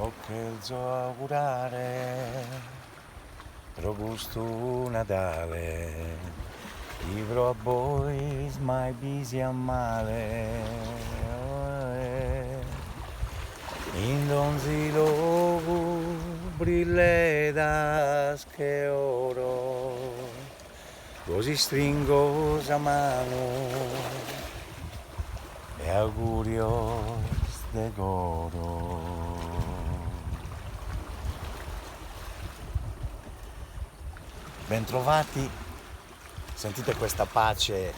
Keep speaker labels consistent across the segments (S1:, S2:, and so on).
S1: Occhio augurare, robusto Natale, libro a boys mai bisi a male, in donzi logo brilledas che oro, così stringo la mano e augurios de goro. Bentrovati, sentite questa pace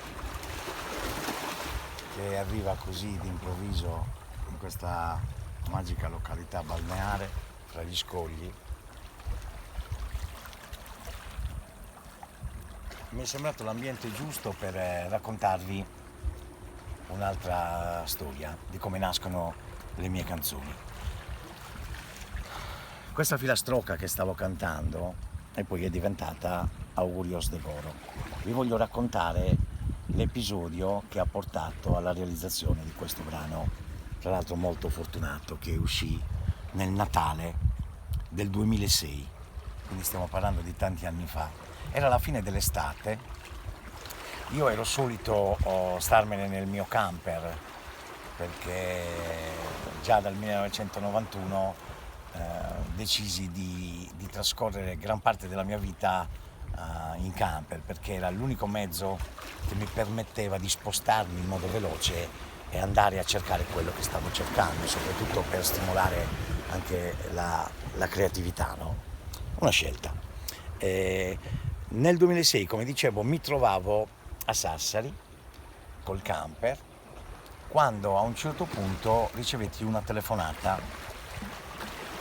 S1: che arriva così d'improvviso in questa magica località balneare fra gli scogli. Mi è sembrato l'ambiente giusto per raccontarvi un'altra storia di come nascono le mie canzoni. Questa filastrocca che stavo cantando e poi è diventata Augurios de Goro. Vi voglio raccontare l'episodio che ha portato alla realizzazione di questo brano, tra l'altro molto fortunato, che uscì nel Natale del 2006, quindi stiamo parlando di tanti anni fa. Era la fine dell'estate, io ero solito starmene nel mio camper perché già dal 1991 decisi di trascorrere gran parte della mia vita in camper, perché era l'unico mezzo che mi permetteva di spostarmi in modo veloce e andare a cercare quello che stavo cercando, soprattutto per stimolare anche la creatività, no? Una scelta. Nel 2006, come dicevo, mi trovavo a Sassari col camper quando a un certo punto ricevetti una telefonata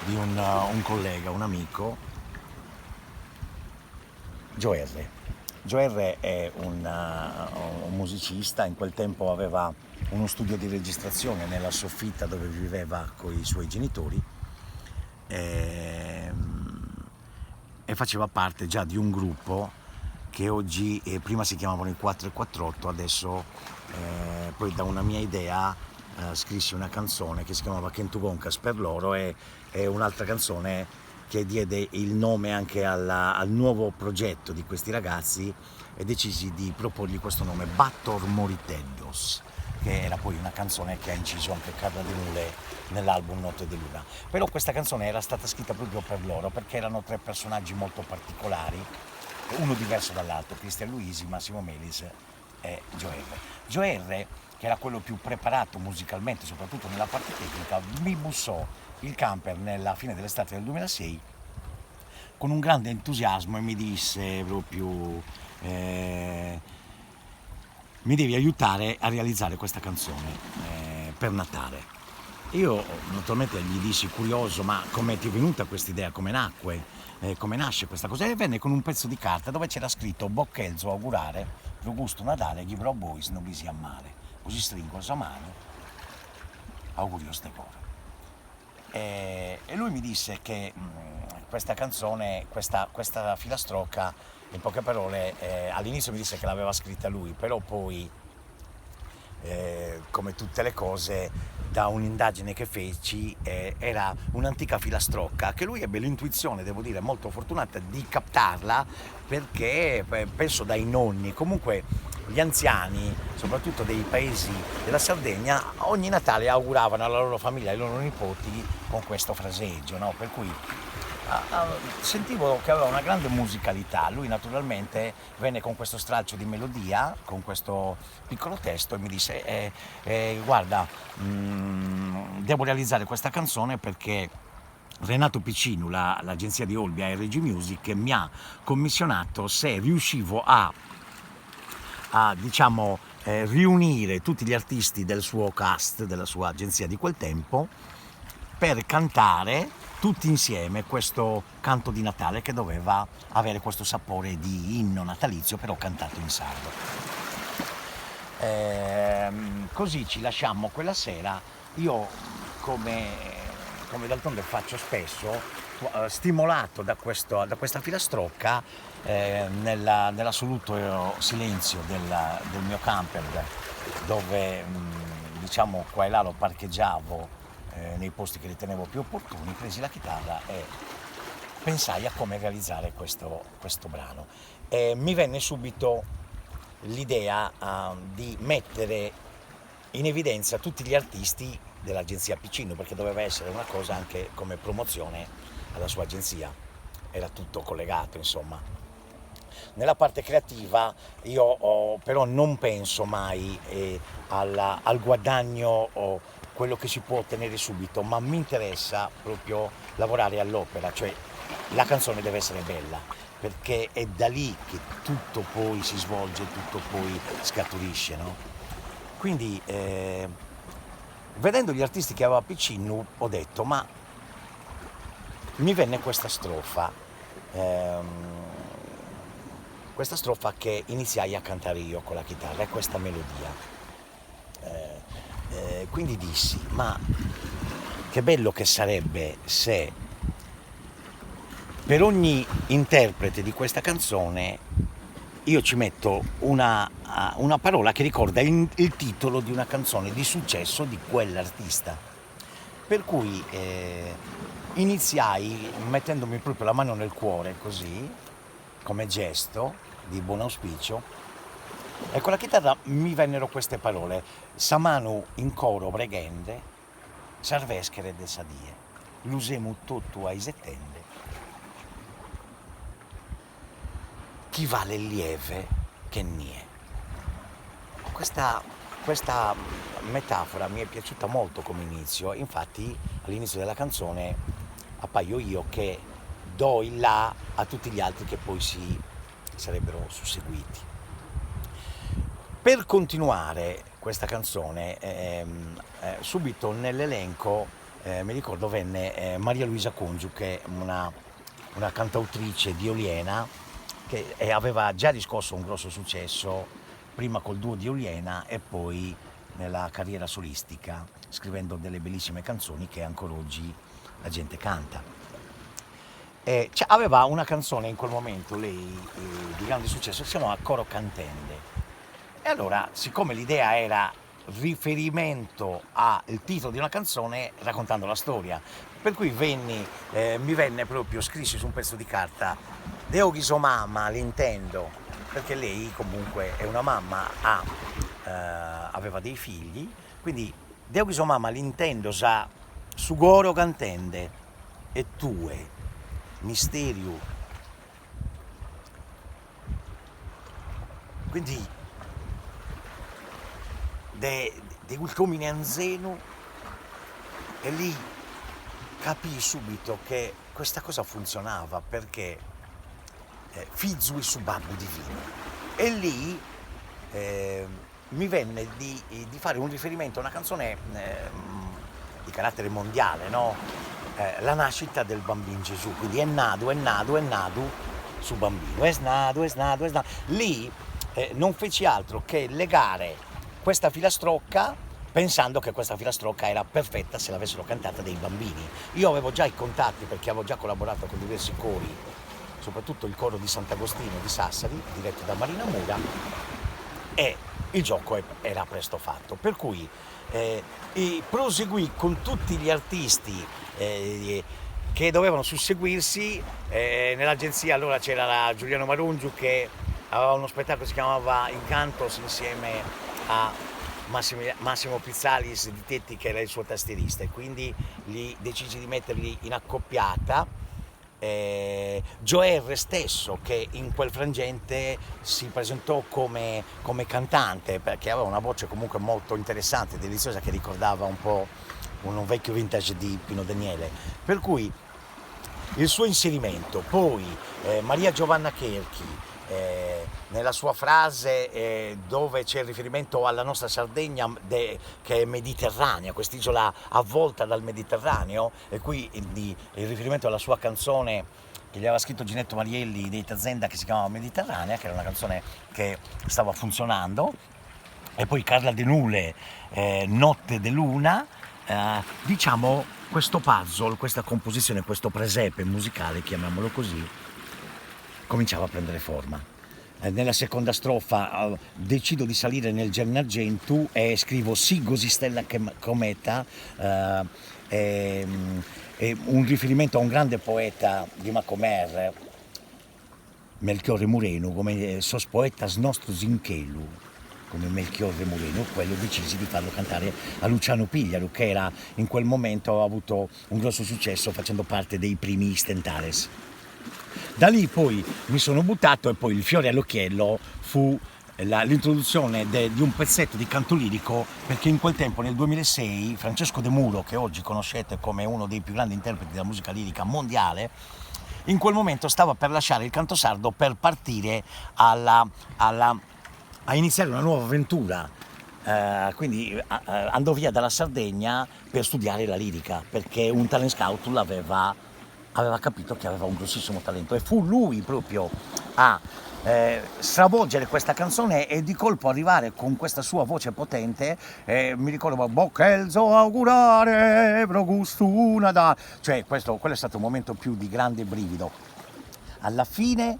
S1: di un collega, un amico, Joe R. Joe R è un musicista, in quel tempo aveva uno studio di registrazione nella soffitta dove viveva con i suoi genitori e faceva parte già di un gruppo che oggi, prima si chiamavano i 448, adesso poi da una mia idea scrissi una canzone che si chiamava Kentu Goncas per loro e un'altra canzone che diede il nome anche al nuovo progetto di questi ragazzi e decisi di proporgli questo nome, Battor Moriteddos, che era poi una canzone che ha inciso anche Carla De Mule nell'album Notte de Luna. Però questa canzone era stata scritta proprio per loro, perché erano tre personaggi molto particolari, uno diverso dall'altro, Cristian Luisi, Massimo Melis e Joe R. Joe R, che era quello più preparato musicalmente, soprattutto nella parte tecnica, mi bussò il camper nella fine dell'estate del 2006 con un grande entusiasmo e mi disse proprio mi devi aiutare a realizzare questa canzone per Natale. Io naturalmente gli dissi curioso, ma come ti è venuta questa idea, come nacque, come nasce questa cosa? E venne con un pezzo di carta dove c'era scritto Bocchelzo augurare, Robusto Natale, gli bro boys non vi sia male, così stringo la mano, augurios de coro. E lui mi disse che questa canzone, questa filastrocca, in poche parole, all'inizio mi disse che l'aveva scritta lui, però poi, come tutte le cose, da un'indagine che feci, era un'antica filastrocca che lui ebbe l'intuizione, devo dire, molto fortunata di captarla, perché penso dai nonni, comunque gli anziani, soprattutto dei paesi della Sardegna, ogni Natale auguravano alla loro famiglia, ai loro nipoti, con questo fraseggio, no? Per cui sentivo che aveva una grande musicalità. Lui naturalmente venne con questo stralcio di melodia, con questo piccolo testo e mi disse guarda, devo realizzare questa canzone perché Renato Piccinu, l'agenzia di Olbia e Regi Music, mi ha commissionato se riuscivo a diciamo riunire tutti gli artisti del suo cast, della sua agenzia di quel tempo, per cantare tutti insieme questo canto di Natale che doveva avere questo sapore di inno natalizio, però cantato in sardo. Così ci lasciammo quella sera. Io, come d'altronde faccio spesso, stimolato da questa filastrocca, nell'assoluto silenzio del mio camper, dove diciamo qua e là lo parcheggiavo nei posti che ritenevo più opportuni, presi la chitarra e pensai a come realizzare questo brano. E mi venne subito l'idea di mettere in evidenza tutti gli artisti dell'agenzia Piccino, perché doveva essere una cosa anche come promozione alla sua agenzia, era tutto collegato, insomma. Nella parte creativa io però non penso mai al guadagno o quello che si può ottenere subito, ma mi interessa proprio lavorare all'opera, cioè la canzone deve essere bella, perché è da lì che tutto poi si svolge, tutto poi scaturisce, no? Quindi vedendo gli artisti che aveva Piccino ho detto, ma mi venne questa strofa che iniziai a cantare io con la chitarra, e questa melodia. Quindi dissi, ma che bello che sarebbe se per ogni interprete di questa canzone io ci metto una parola che ricorda il titolo di una canzone di successo di quell'artista. Per cui iniziai mettendomi proprio la mano nel cuore, così, come gesto di buon auspicio, e con la chitarra mi vennero queste parole: Samanu in coro breghende, sarveschere de sadie, lusemu tutto ai settende, chi vale il lieve che nie. Questa metafora mi è piaciuta molto come inizio, infatti all'inizio della canzone appaio io che do il là a tutti gli altri che poi si sarebbero susseguiti. Per continuare questa canzone, subito nell'elenco, mi ricordo, venne Maria Luisa Congiu, che è una cantautrice di Oliena, che aveva già riscosso un grosso successo, prima col duo di Oliena e poi nella carriera solistica, scrivendo delle bellissime canzoni che ancora oggi la gente canta. Aveva una canzone in quel momento, lei, di grande successo, si chiamava Coro Cantende. E allora, siccome l'idea era riferimento al titolo di una canzone raccontando la storia, per cui mi venne proprio, scrissi su un pezzo di carta, Deo ghiso mamma, l'intendo, perché lei comunque è una mamma, aveva dei figli, quindi Deo ghiso mamma, l'intendo, sa sugoro cantende e tue, misterio. Quindi de ulcomine anzeno, e lì capii subito che questa cosa funzionava, perché Fizui su babbo divino, e lì mi venne di fare un riferimento a una canzone di carattere mondiale, no? La nascita del bambino Gesù, quindi è nato su bambino, è nato. Lì non feci altro che legare questa filastrocca, pensando che questa filastrocca era perfetta se l'avessero cantata dei bambini. Io avevo già i contatti, perché avevo già collaborato con diversi cori, soprattutto il coro di Sant'Agostino di Sassari, diretto da Marina Mura, e il gioco era presto fatto. Per cui proseguì con tutti gli artisti che dovevano susseguirsi. Nell'agenzia allora c'era Giuliano Marungiu, che aveva uno spettacolo che si chiamava Incantos, insieme a Massimo Pizzalis di Tetti, che era il suo tastierista, e quindi lì decisi di metterli in accoppiata. Joe R stesso, che in quel frangente si presentò come cantante, perché aveva una voce comunque molto interessante, deliziosa, che ricordava un po' un vecchio vintage di Pino Daniele, per cui il suo inserimento. Poi Maria Giovanna Cherchi, nella sua frase dove c'è il riferimento alla nostra Sardegna, che è mediterranea, quest'isola avvolta dal Mediterraneo, e qui il riferimento alla sua canzone che gli aveva scritto Ginetto Marielli dei Tazenda, che si chiamava Mediterranea, che era una canzone che stava funzionando, e poi Carla De Nule, Notte de Luna. Diciamo, questo puzzle, questa composizione, questo presepe musicale, chiamiamolo così, cominciava a prendere forma. nella seconda strofa decido di salire nel Gennargentu e scrivo sì così stella cometa, è un riferimento a un grande poeta di Macomer, Melchiorre Murenu, come sos poetas nostros in chelu, come Melchiorre Murenu, quello decisi di farlo cantare a Luciano Pigliaru, che era in quel momento ha avuto un grosso successo facendo parte dei primi Stentales. Da lì poi mi sono buttato e poi il fiore all'occhiello fu l'introduzione di un pezzetto di canto lirico, perché in quel tempo, nel 2006, Francesco De Muro, che oggi conoscete come uno dei più grandi interpreti della musica lirica mondiale, in quel momento stava per lasciare il canto sardo per partire a iniziare una nuova avventura. Quindi andò via dalla Sardegna per studiare la lirica, perché un talent scout aveva capito che aveva un grossissimo talento, e fu lui proprio a stravolgere questa canzone e di colpo arrivare con questa sua voce potente. Mi ricordo Bochelzo augurare pro gustuna da, cioè quello è stato un momento più di grande brivido. Alla fine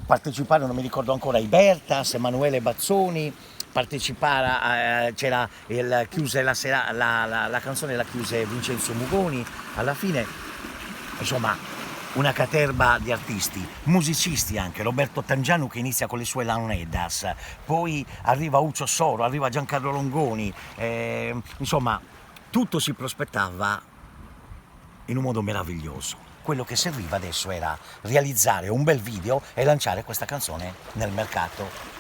S1: parteciparono, mi ricordo ancora, Ibertas, Emanuele Bazzoni, c'era chiuse la canzone, la chiuse Vincenzo Mugoni. Alla fine, insomma, una caterba di artisti, musicisti anche, Roberto Tangianu che inizia con le sue Launeddas, poi arriva Uccio Soro, arriva Giancarlo Longoni, insomma tutto si prospettava in un modo meraviglioso. Quello che serviva adesso era realizzare un bel video e lanciare questa canzone nel mercato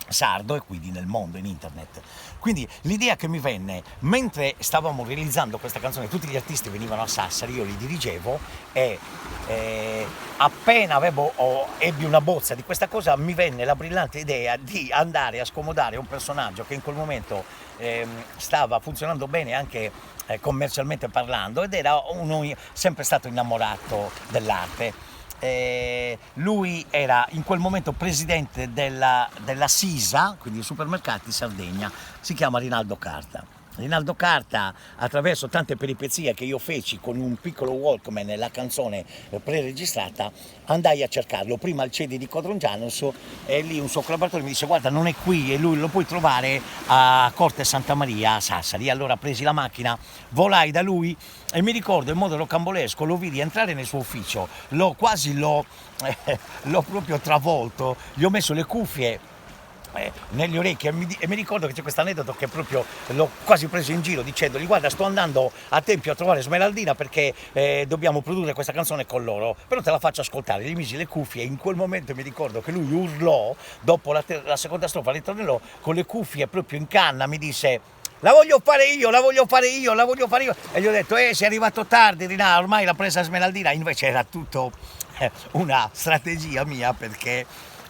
S1: sardo e quindi nel mondo, in internet. Quindi l'idea che mi venne mentre stavamo realizzando questa canzone, tutti gli artisti venivano a Sassari, io li dirigevo, e appena ebbi una bozza di questa cosa, mi venne la brillante idea di andare a scomodare un personaggio che in quel momento stava funzionando bene anche commercialmente parlando, ed era uno sempre stato innamorato dell'arte. Lui era in quel momento presidente della Sisa, quindi supermercati Sardegna, si chiama Rinaldo Carta. Rinaldo Carta, attraverso tante peripezie che io feci con un piccolo Walkman e la canzone pre-registrata, andai a cercarlo prima al CEDI di Codrongianus, e lì un suo collaboratore mi disse guarda non è qui, e lui lo puoi trovare a Corte Santa Maria a Sassari. Allora presi la macchina, volai da lui e mi ricordo in modo rocambolesco lo vidi entrare nel suo ufficio, l'ho proprio travolto, gli ho messo le cuffie negli orecchi e mi ricordo che c'è questo aneddoto che proprio l'ho quasi preso in giro dicendogli guarda sto andando a Tempio a trovare Smeraldina perché dobbiamo produrre questa canzone con loro, però te la faccio ascoltare. Gli misi le cuffie e in quel momento mi ricordo che lui urlò dopo la seconda strofa, ritornellò con le cuffie proprio in canna, mi disse la voglio fare io, la voglio fare io, la voglio fare io, e gli ho detto sei arrivato tardi Rinaldo, ormai l'ha presa Smeraldina. Invece era tutto una strategia mia, perché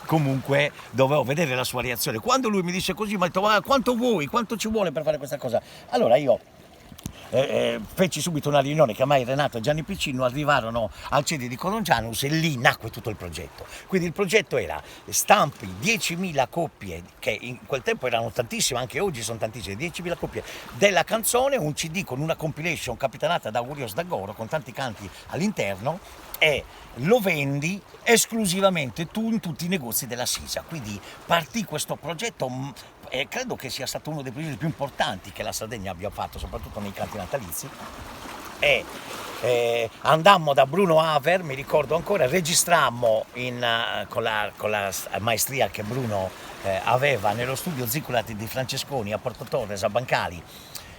S1: comunque dovevo vedere la sua reazione. Quando lui mi disse così, mi ha detto quanto vuoi, quanto ci vuole per fare questa cosa? Allora io feci subito una riunione, chiamai Renato e Gianni Piccino, arrivarono al CEDI di Codrongianus e lì nacque tutto il progetto. Quindi il progetto era stampi 10.000 coppie, che in quel tempo erano tantissime, anche oggi sono tantissime, 10.000 coppie della canzone, un CD con una compilation capitanata da Urios D'Agoro con tanti canti all'interno, e lo vendi esclusivamente tu in tutti i negozi della Sisa. Quindi partì questo progetto e credo che sia stato uno dei progetti più importanti che la Sardegna abbia fatto, soprattutto nei canti natalizi. E andammo da Bruno Haver, mi ricordo ancora, registrammo con la maestria che Bruno aveva nello studio Ziculati di Francesconi a Porto Torres, a Bancali,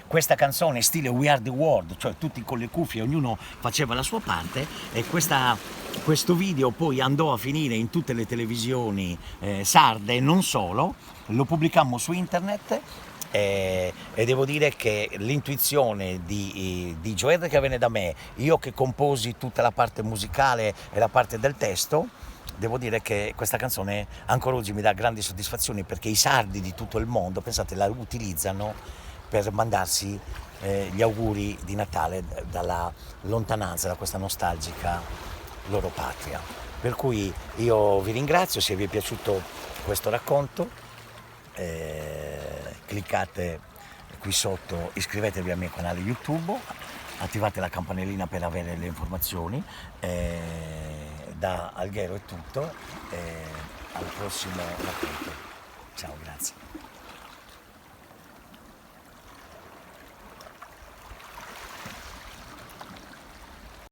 S1: questa canzone stile We Are The World, cioè tutti con le cuffie, ognuno faceva la sua parte, e questo video poi andò a finire in tutte le televisioni sarde e non solo. Lo pubblicammo su internet e devo dire che l'intuizione di Joel, che venne da me, io che composi tutta la parte musicale e la parte del testo, devo dire che questa canzone ancora oggi mi dà grandi soddisfazioni, perché i sardi di tutto il mondo, pensate, la utilizzano per mandarsi gli auguri di Natale dalla lontananza, da questa nostalgica loro patria. Per cui io vi ringrazio, se vi è piaciuto questo racconto cliccate qui sotto, iscrivetevi al mio canale YouTube, attivate la campanellina per avere le informazioni, Da Alghero è tutto, al prossimo racconto. Ciao, grazie.